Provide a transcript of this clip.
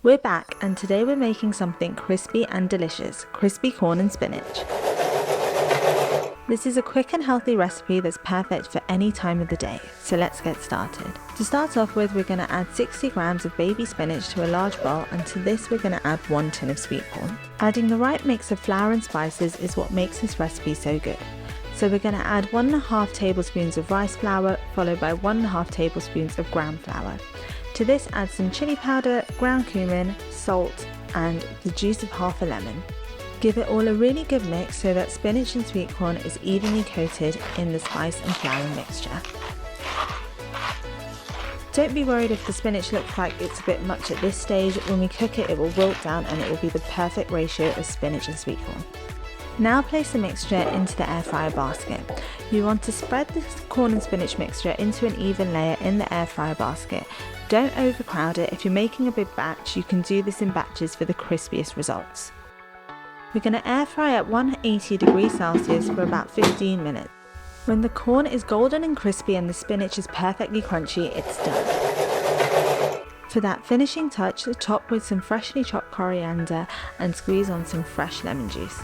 We're back, and today we're making something crispy and delicious, crispy corn and spinach. This is a quick and healthy recipe that's perfect for any time of the day, so let's get started. To start off with, we're going to add 60 grams of baby spinach to a large bowl, and to this we're going to add 1 tin of sweet corn. Adding the right mix of flour and spices is what makes this recipe so good. So we're going to add 1.5 tablespoons of rice flour, followed by 1.5 tablespoons of ground flour. To this, add some chili powder, ground cumin, salt, and the juice of half a lemon. Give it all a really good mix so that spinach and sweet corn is evenly coated in the spice and flour mixture. Don't be worried if the spinach looks like it's a bit much at this stage. When we cook it, it will wilt down and it will be the perfect ratio of spinach and sweet corn. Now place the mixture into the air fryer basket. You want to spread this corn and spinach mixture into an even layer in the air fryer basket. Don't overcrowd it. If you're making a big batch, you can do this in batches for the crispiest results. We're going to air fry at 180 degrees Celsius for about 15 minutes. When the corn is golden and crispy and the spinach is perfectly crunchy, it's done. For that finishing touch, top with some freshly chopped coriander and squeeze on some fresh lemon juice.